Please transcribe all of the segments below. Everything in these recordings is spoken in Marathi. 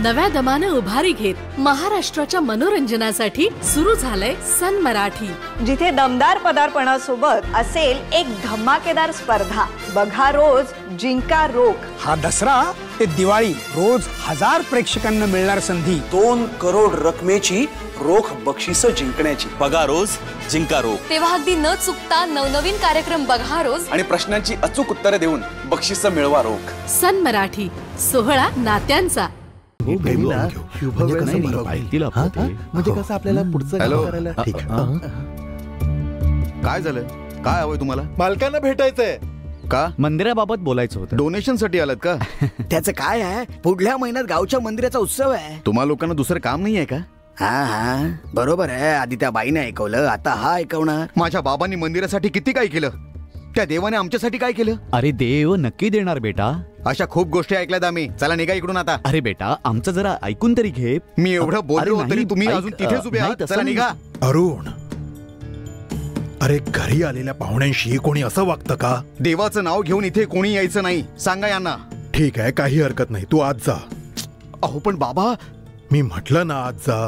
नव्या दमानं उभारी घेत महाराष्ट्राच्या मनोरंजनासाठी सुरू झालंय सन मराठी, जिथे दमदार पदार्पणासोबत असेल एक धमाकेदार स्पर्धा. बघा रोज, जिंका रोख. हा दसरा ते दिवाळी रोज 1000 प्रेक्षकांना मिळणार संधी. 2 करोड रकमेची रोख बक्षिसं जिंकण्याची. बघा रोज, जिंका रोख. तेव्हा अगदी न चुकता नवनवीन कार्यक्रम बघा रोज आणि प्रश्नांची अचूक उत्तरे देऊन बक्षिसं मिळवा रोख. सन मराठी, सोहळा नात्यांचा. म्हणजे कसं आपल्याला पुढचं करायला. ठीक आहे. काय झालं? काय हवंय तुम्हाला? मालकांना भेटायचंय. का? मंदिराबाबत बोलायचं होतं. डोनेशन साठी आलात का? त्याचं काय आहे? पुढल्या महिन्यात गावच्या मंदिराचा उत्सव आहे. तुम्हा लोकांना दुसरं काम नाही आहे का? हा बरोबर आहे. आधी त्या बाईने ऐकवलं, आता हा ऐकवणार. माझ्या बाबांनी मंदिरासाठी किती काय केलं, त्या देवाने आमच्यासाठी काय केलं? अरे देव नक्की देणार बेटा. अशा खूप गोष्टी ऐकल्यात आम्ही. चला निघा इकडून आता. अरे बेटा आमचं जरा ऐकून तरी घे. मी एवढं बोललो तरी तुम्ही अजून तिथेच उभे आहात. चला निघा. अरुण, अरे घरी आलेल्या पाहुण्यांशी कोणी असं वागतं का? देवाचं नाव घेऊन इथे कोणी यायचं नाही, सांगा यांना. ठीक आहे, काही हरकत नाही, तू आज जा. अहो पण बाबा, मी म्हटलं ना आज जा.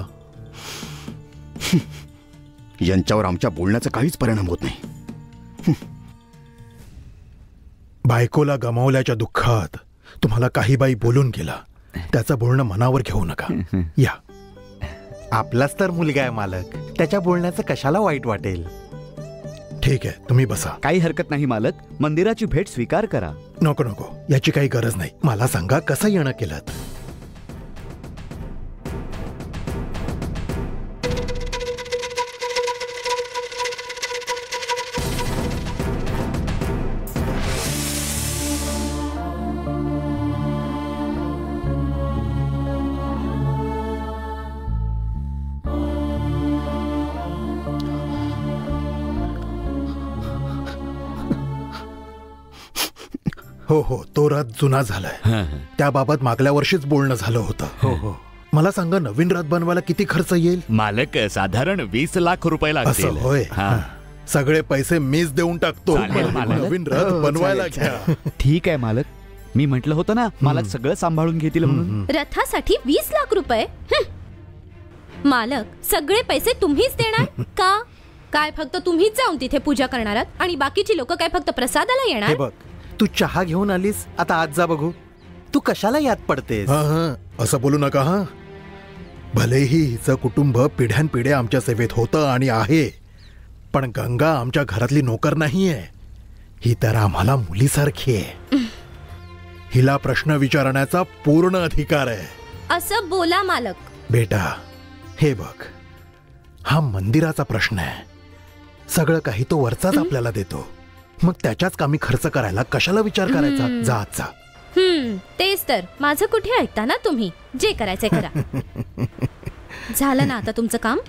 यांच्यावर आमच्या बोलण्याचा काहीच परिणाम होत नाही. बायकोला गमावल्याच्या दुःखात तुम्हाला काही बाई बोलून गेला, त्याचं बोलणं मनावर घेऊ नका. या. आपलाच तर मुलगा आहे मालक, त्याच्या बोलण्याचं कशाला वाईट वाटेल. ठीक आहे, तुम्ही बसा. काही हरकत नाही मालक, मंदिराची भेट स्वीकार करा. नको नको, याची काही गरज नाही. मला सांगा कसं येणं केलं? हो हो, तो रथ जुना झालाय. त्याबाबत मागल्या वर्षीच बोलणं झालं होतं. हो हो. मला सांगा, नवीन रथ बनवायला किती खर्च येईल? मालक साधारण 20 लाख रुपये लागतील. असं होय? सगळे पैसे मीच देऊन टाकतो. नवीन रथ बनवायला घ्या. ठीक आहे मालक, मी म्हटलं होतं ना मालक सगळं सांभाळून घेतील म्हणून. रथासाठी 20 लाख रुपये? मालक सगळे पैसे तुम्हीच देणार का? काय फक्त तुम्हीच जाऊन तिथे पूजा करणार आणि बाकीची लोक काय फक्त प्रसादाला येणार? हे बघ, तू चहा घेऊन आलीस, आता आज जा बघू. तू कशाला याद पडतेस? असं बोलू नका. हा, भलेही हिचं कुटुंब पिढ्यानपिढ्या आमच्या सेवेत होतं आणि आहे, पण गंगा आमच्या घरातली नोकर नाहीये. ही तर आम्हाला मुलीसारखी आहे. हिला प्रश्न विचारण्याचा पूर्ण अधिकार आहे. असं बोला मालक. बेटा हे बघ, हा मंदिराचा प्रश्न आहे. सगळं काही तो वरचाच आपल्याला देतो, मग त्याच्याच कामी खर्च करायला कशाला विचार करायचा? जा जा. तेच तर, माझं कुठे ऐकता ना तुम्ही. जे करायचंय करा. झालं ना आता तुमचं काम?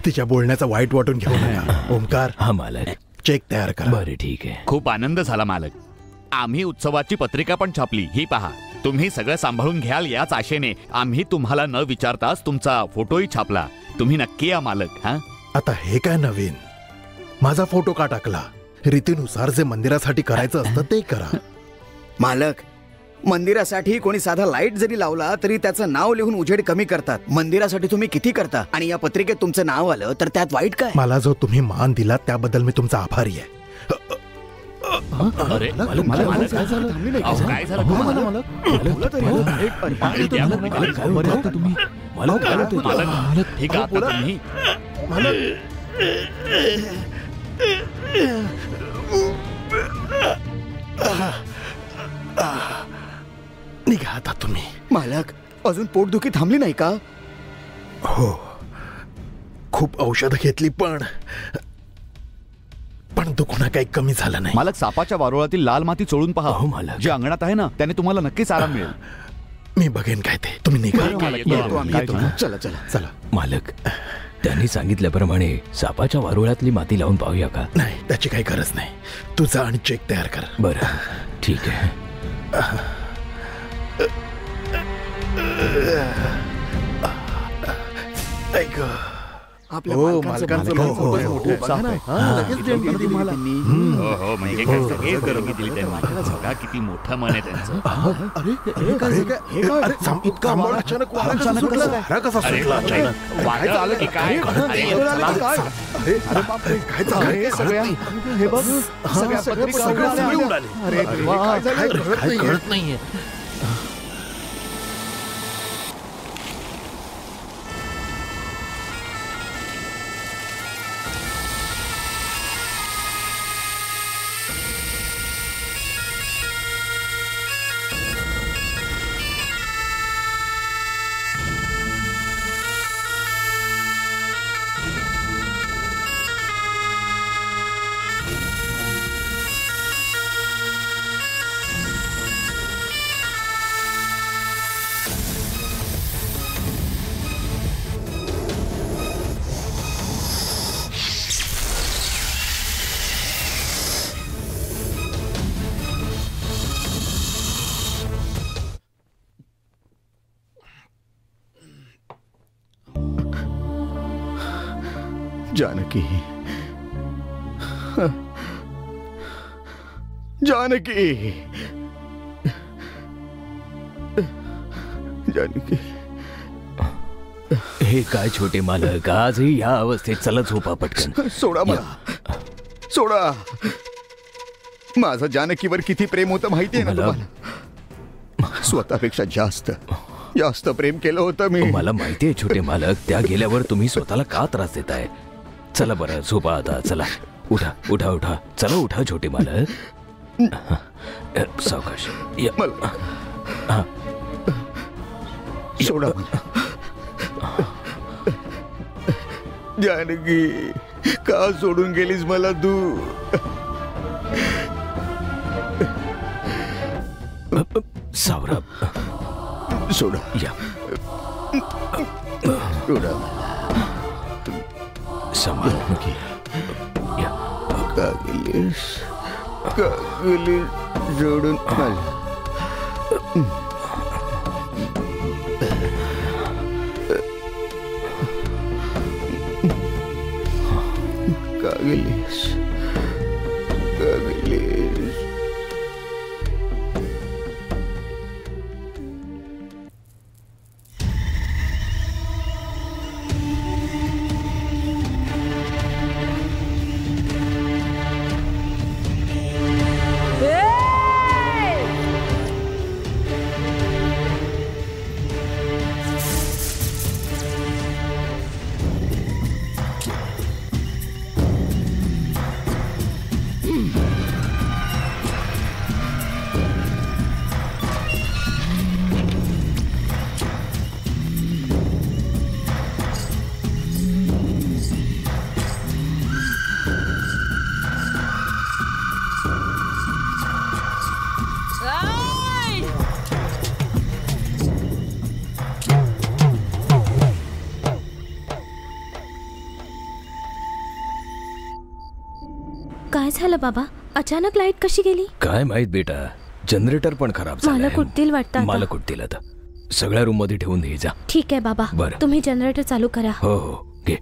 तिच्या बोलण्याचा वाईट वाटून घेऊ नका. ओमकार. हा मालक. चेक तयार करा. बरं ठीक आहे. खूप आनंद झाला मालक. आम्ही उत्सवाची पत्रिका पण छापली, ही पहा. तुम्ही सगळं सांभाळून घ्याल याच आशेने आम्ही तुम्हाला न विचारताच तुमचा फोटोही छापला. तुम्ही नक्की या मालक. हा, आता हे काय नवीन? माझा फोटो का टाकला? रीतीनुसार जे मंदिरासाठी करायचं असतं ते करा. मालक, मंदिरासाठी कोणी साधा लाईट जरी लावला तरी त्याचं नाव लिहून उजेड कमी करतात. मंदिरासाठी तुम्ही किती करता आणि या पत्रिकेत तुमचं नाव आलं तर त्यात वाईट काय? मला जो तुम्ही मान दिला त्याबद्दल मी तुमचा आभारी आहे. अरे मालक, काय झालं? काय झालं? निघा आता तुम्ही. मालक, अजून पोटदुखी थांबली नाही का? हो, खूप औषध घेतली पण दुखणं काही कमी झालं नाही. मालक, सापाच्या वारुळातील लाल माती चोळून पहा. हो मालक, जे अंगणात आहे ना त्याने तुम्हाला नक्कीच आराम मिळेल. मी बघेन काय ते. तुम्ही निघा. चला चला चला. मालक, त्यांनी सांगितल्याप्रमाणे सापाच्या वारुळातली माती लावून पाहूया का? नाही, त्याची काही गरज नाही. तू जा आणि चेक तयार कर. बरं ठीक आहे. आपल्या हो, मालकांचं मालकांचं नाव खूपच हो, मोठं आहे. हो, बघा ना. हा, लगेच देणगी दिली त्यांनी. हो म्हणजे काय सगळे देणगी दिली त्यांनी. बघा किती मोठं मन आहे त्यांचं. अचानक वारा कसा सुटला? वारा कसा अरे सुटला बापरे, अचानक? वादळ आलं की काय? अरे, चला. अरे बापरे, काय चाललंय? सगळ्या हे बघ सगळ्या पत्रिका सगळं उडाल्या. सगळे उडाले. अरे देवा, काय झालं? काय कळत नाहीये. जानकी जानकी जानकी हे काय छोटे मालक, आजही या अवस्थेत चला झोपा पटकन. सोडा मला, सोडा. माझं जानकीवर किती प्रेम होतं माहितीये ना तुम्हाला. स्वतःपेक्षा जास्त जास्त प्रेम केलं होतं मी. मला माहितीये छोटे मालक, त्या गेल्यावर तुम्ही स्वतःला का त्रास देताय. चला बरं झोपा आता. चला उठा उठा उठा. चला उठा छोटे मालक. सावकाश या. मला सोडा मला. जानकी का सोडून गेलीस मला तू. सावराब सोडा या. सोडा. सांभाळून घे. या. का गेलीस जोडून मला. का गेलीस का गेलीस. काय झालं बाबा, अचानक लाईट कशी गेली. काय माहित बेटा, जनरेटर पण खराब झालंय. मला कुठतील वाटतं आता. मला कुठतील आता. सगळ्या रूम मध्ये ठेवून दे जा. ठीक आहे बाबा, बरं. तुम्ही जनरेटर चालू करा. हो हो घे.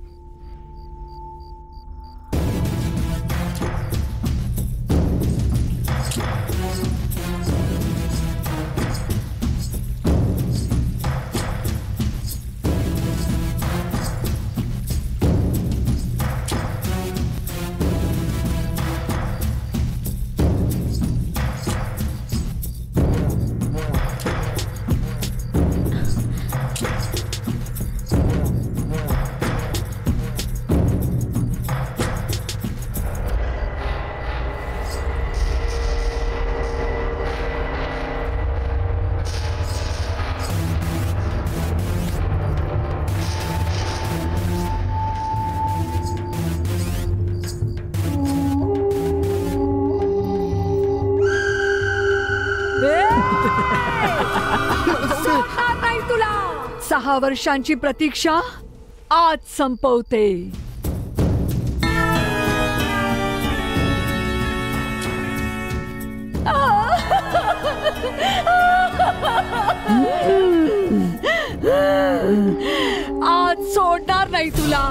नाही तुला 6 वर्षांची प्रतीक्षा आज संपवते. आज सोडणार नाही तुला.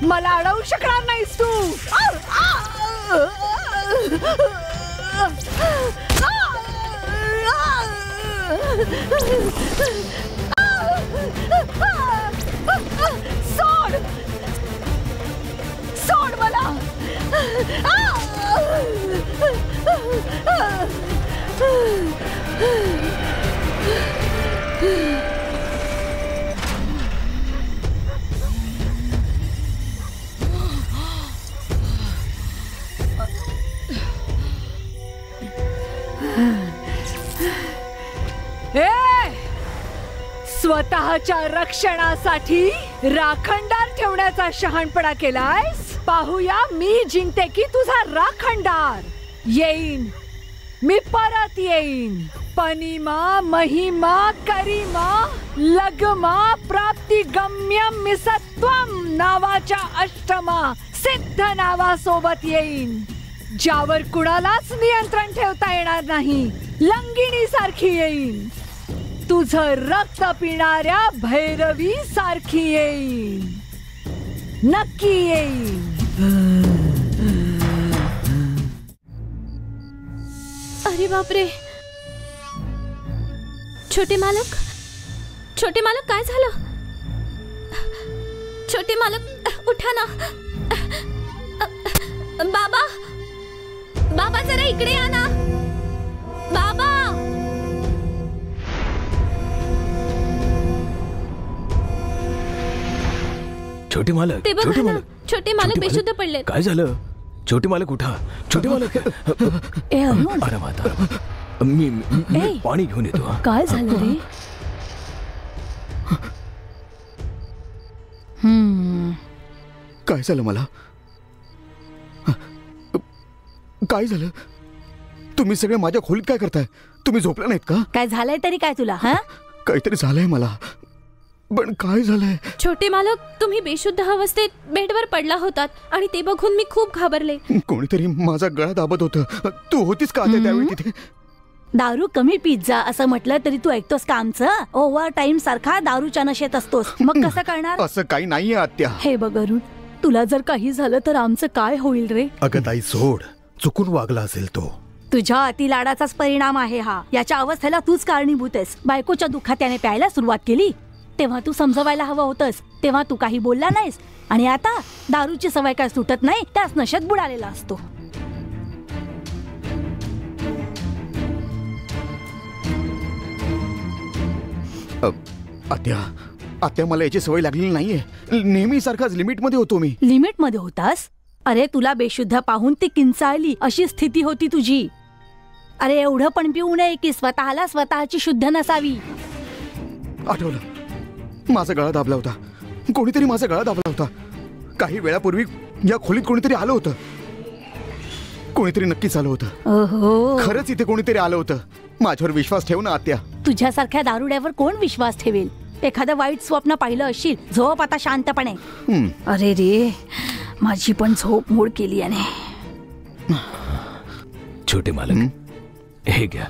मला अडवू शकणार नाहीस तू. सोड सोड मला. स्वतःच्या रक्षणासाठी राखणदार ठेवण्याचा शहाणपणा केलायस. पाहूया मी जिंकते की तुझा राखणदार. येईन मी परत येईन. पनिमा महिमा करिमा लगमा प्राप्ती गम्यम मिसत्वम नावाच्या अष्टमा सिद्ध नावासोबत येईन, ज्यावर कुणालाच नियंत्रण ठेवता येणार नाही. लंगिणी सारखी येईन. तुझं रक्त पिणाऱ्या भैरवी सारखी येईन. नक्की येईन. अरे बापरे. छोटे मालक, छोटे मालक काय झालं? छोटे मालक उठा ना. बाबा, बाबा जरा इकडे या ना. बाबा. छोटे मालक, ते बघा ना, छोटे मालक बेशुद्ध पडले. काय झालं? छोटे मालक उठा. छोटे मालक. ए अरुण, अरे माता, मी पाणी घेऊन येतो. काय झालं रे? काय झालं मला? काय झालं? तुम्ही सगळे माझ्या खोलीत काय करताय? तुम्ही झोपला नाहीत का? काय झालंय तरी काय तुला? हा, काहीतरी झालंय मला, पण काय झालंय? छोटे मालक, तुम्ही बेशुद्ध अवस्थेत बेडवर पडला होतात आणि ते बघून मी खूप घाबरले. कोणीतरी माझा गळा दाबत होतं. तू होतीस का आता त्यावेळी तिथे? दारू कमी पित जा असं म्हटलं तरी तू ऐकतोस का आमचं? ओव्हर टाइम सारखा दारूच्या नशेत असतोस. मग कसं करणार? असं काही नाहीये आत्या. हे बघ अरुण, तुला जर काही झालं तर आमचं काय होईल रे? अगं ताई सोड, चुकून वागला असेल तो. तुझ्या अतिलाडाचाच परिणाम आहे हा. याच्या अवस्थेला तूच कारणीभूत आहेस. बायकोच्या दुःखात त्याने प्यायला सुरुवात केली तेव्हा तू समजवायला हवं होतंस. तेव्हा तू काही बोलला नाहीस आणि आता दारूची सवय काय सुटत नाही, त्याच नशेत बुडालेला असतो. आत्या, आत्या मला याची सवय लागलेली नाहीये. नेहमी सारखाच लिमिट मध्ये होतो मी. लिमिट मध्ये होतास? अरे तुला बेशुद्ध पाहून ती किंचाळली अशी स्थिती होती तुझी. अरे एवढं पण पिऊ नये की स्वतःला स्वतःची शुद्ध नसावी. आठवलं, माझा गळा दाबला होता. कोणीतरी माझा गळा दाबला होता. काही वेळापूर्वी या खोलीत कोणीतरी आलं होतं. कोणीतरी नक्कीच आलं होतं. ओहो, खरंच इथे कोणीतरी आलं होतं. माझ्यावर विश्वास ठेव ना आत्या. तुझ्यासारख्या दारुड्यावर कोण विश्वास ठेवेल? एखादं वाईट स्वप्न पाहिलं असशील. झोप आता शांतपणे. अरे रे, माझी पण झोप मोड केली याने. छोटे मालक, हे घ्या,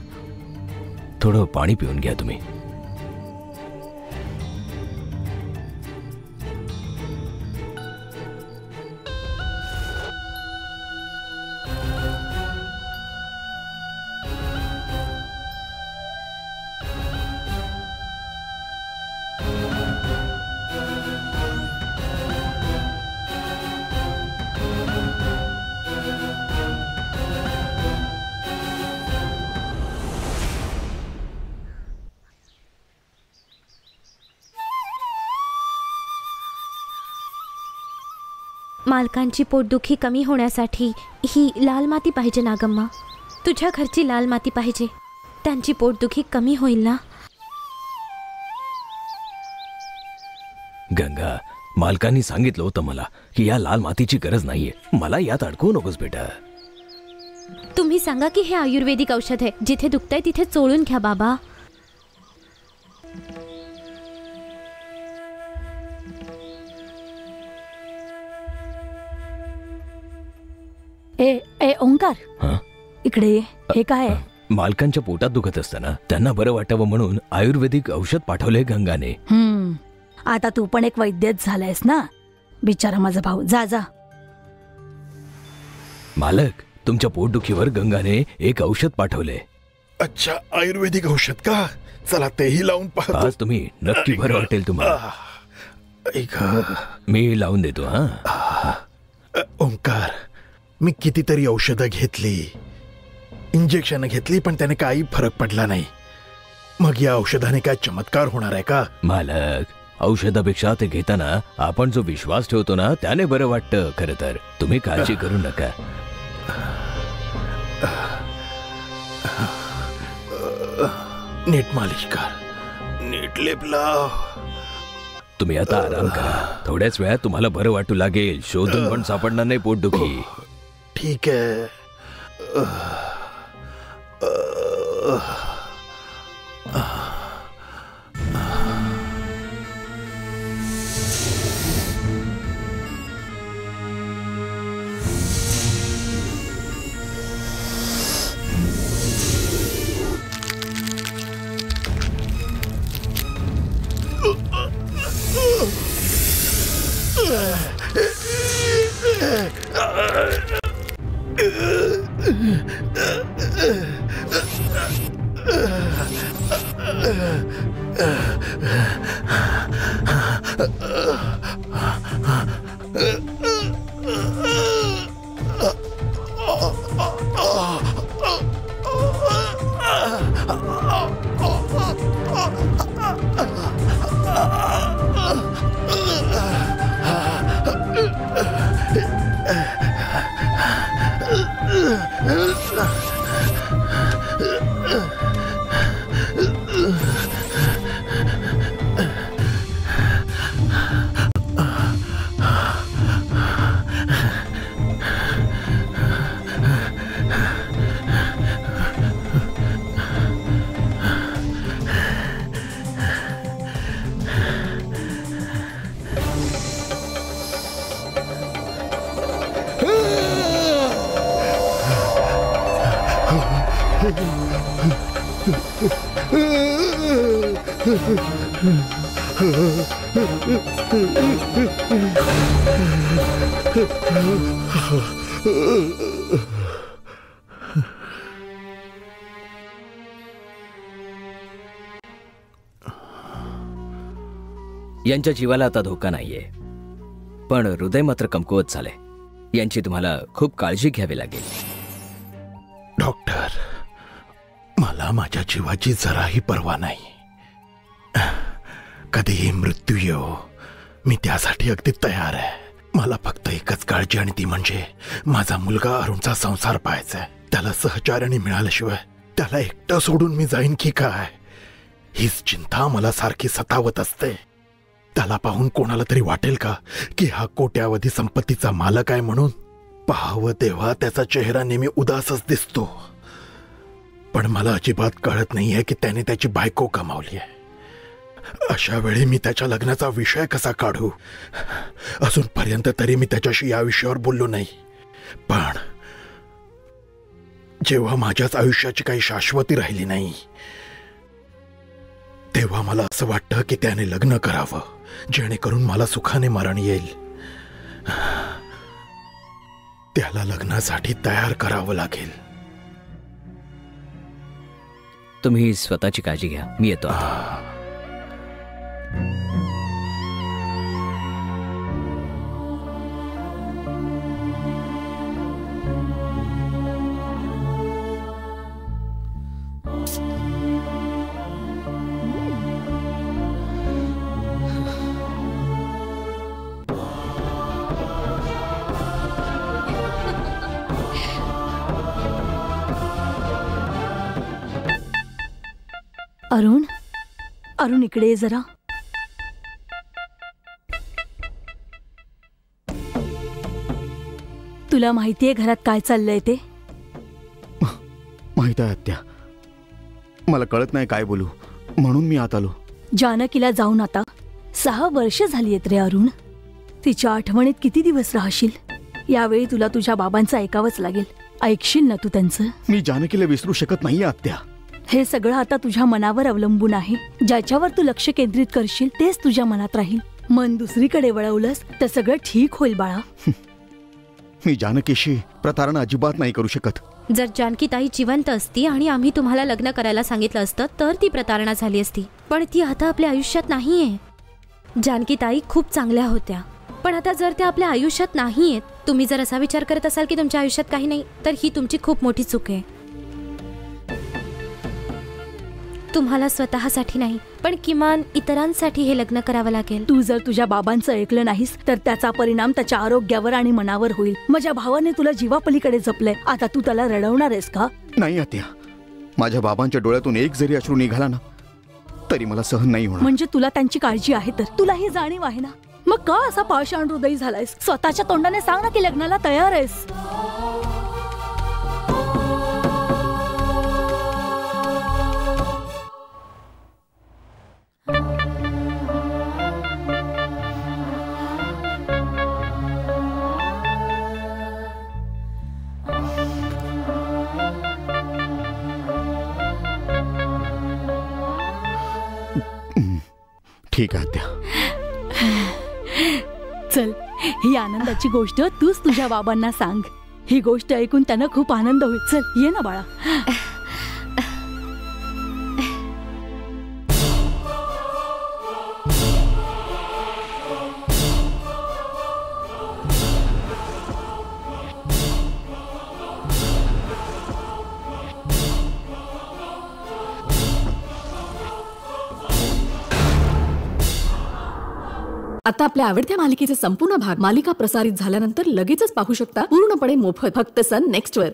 थोडं पाणी पिऊन घ्या तुम्ही. मालकांची पोटदुखी कमी होण्यासाठी ही लाल माती पाहिजे नागम्मा. तुझ्या घरची लाल माती पाहिजे. त्यांची पोटदुखी कमी होईल ना. गंगा, मालकांनी सांगितलं होतं मला की या लाल मातीची गरज नाहीये. मला यात अडकवू नकोस बेटा. तुम्ही सांगा की हे आयुर्वेदिक औषध आहे. जिथे दुखतंय तिथे चोळून घ्या बाबा. ए ओंकार, हं? इकडे ये. हे काय आहे? मालकांच्या पोटात दुखत असताना त्यांना बरं वाटावं म्हणून आयुर्वेदिक औषध पाठवले गंगाने. आता तू पण एक वैद्यच झालायस ना. बिचारा माझा भाऊ. जा जा. मालक, तुमच्या पोटदुखीवर गंगाने एक औषध पाठवले. अच्छा, आयुर्वेदिक औषध का? चला तेही लावून पाहतो. आज तुम्ही नक्की बरं वाटेल तुम्हाला. मी लावून देतो. हा ओंकार, मी कितीतरी औषधं घेतली, इंजेक्शन घेतली, पण त्याने काही फरक पडला नाही. मग या औषधाने काय चमत्कार होणार आहे का? मालक, औषधापेक्षा ते घेताना आपण जो विश्वास ठेवतो ना त्याने बरं वाटतं. खरं तर तुम्ही काळजी करू नका. नीट मालिश कर, नीट लेप लाव. तुम्ही आता आराम करा. थोड्याच वेळात तुम्हाला बरं वाटू लागेल. शोधून पण सापडणार नाही पोटदुखी. ठीक आहे. यांच्या जीवाला आता धोका नाहीये, पण हृदय मात्र कमकुवत झाले. यांची तुम्हाला खूप काळजी घ्यावी लागेल. डॉक्टर, मला माझ्या जीवाची जराही पर्वा नाही. कधीही मृत्यू येऊ, मी त्यासाठी अगदी तयार आहे. मला फक्त एकच काळजी, आणि ती म्हणजे माझा मुलगा अरुणचा संसार पाहायचा आहे. त्याला सहचार्याने मिळाल्याशिवाय त्याला एकटं सोडून मी जाईन की काय, हीच चिंता मला सारखी सतावत असते. त्याला पाहून कोणाला तरी वाटेल का की हा कोट्यावधी संपत्तीचा मालक आहे म्हणून? पाहावं तेव्हा त्याचा चेहरा नेहमी उदासच दिसतो, पण मला अजिबात कळत नाहीये की त्याने त्याची बायको कमावली आहे. अशा वेळी मी त्याच्या लग्नाचा विषय कसा काढू? अजूनपर्यंत तरी मी त्याच्याशी या विषयावर बोललो नाही, पण जेव्हा माझ्याच आयुष्याची काही शाश्वती राहिली नाही तेव्हा मला असं वाटतं की त्याने लग्न करावं, जेणेकरून मला सुखाने मरण येईल. त्याला लग्नासाठी तयार करावं लागेल. तुम्ही स्वतःची काळजी घ्या. मी येतो आता. अरुण, अरुण इकडे ये जरा. तुला माहितीये घरात काय चाललंय ते? माहित आहे आत्या, मला कळत नाही काय बोलू, म्हणून मी आत आलो. जानकीला जाऊन आता 6 वर्ष झाली आहेत रे अरुण. तिच्या आठवणीत किती दिवस राहशील? यावेळी तुला तुझ्या बाबांचं ऐकावंच लागेल. ऐकशील ना तू त्यांचं? मी जानकीला विसरू शकत नाही आत्या. हे सगळं आता तुझ्या मनावर अवलंबून आहे. ज्याच्यावर तू लक्ष केंद्रित करशील तेच तुझ्या मनात राहील. मन दुसरीकडे वळवलंस तर सगळं ठीक होईल बाळा. मी जानकीशी प्रतारणा अजिबात नाही करू शकत. जर जानकी ताई जिवंत असती आणि आम्ही तुम्हाला लग्न करायला सांगितलं असतं तर ती प्रतारणा झाली असती. पण ती आता आपल्या आयुष्यात नाहीये. जानकी ताई खूप चांगल्या होत्या, पण आता जर त्या आपल्या आयुष्यात नाहीयेत, तुम्ही जर असा विचार करत असाल की तुमच्या आयुष्यात काही नाही, तर ही तुमची खूप मोठी चूक आहे. तुम्हाला स्वतःसाठी नाही पण किमान इतरांसाठी हे लग्न करावं लागेल. तू जर तुझ्या बाबांचं ऐकलं नाहीस तर त्याचा परिणाम त्याच्या आरोग्यावर आणि मनावर होईल. माझ्या भावाने तुला जीवापलीकडे जपलंय, आता तू त्याला रडवणार आहेस का? नाही आत्या, माझ्या बाबांच्या डोळ्यातून एक जरी अश्रू निघाला ना तरी मला सहन नाही होणार. म्हणजे तुला त्यांची काळजी आहे तर तुला ही जाणीव आहे ना, मग का असा पाषाण हृदयी झालायस? स्वतःच्या तोंडाने सांग ना की लग्नाला तयार आहेस. ठीक आहे आत्या. चल, ही आनंदाची गोष्ट तूच तुझ्या बाबांना सांग. ही गोष्ट ऐकून त्यांना खूप आनंद होईल. चल ये ना बाळा. आता आपल्या आवडत्या मालिकेचे संपूर्ण भाग मालिका प्रसारित झाल्यानंतर लगेचच पाहू शकता पूर्णपणे मोफत फक्त सन नेक्स्ट वर.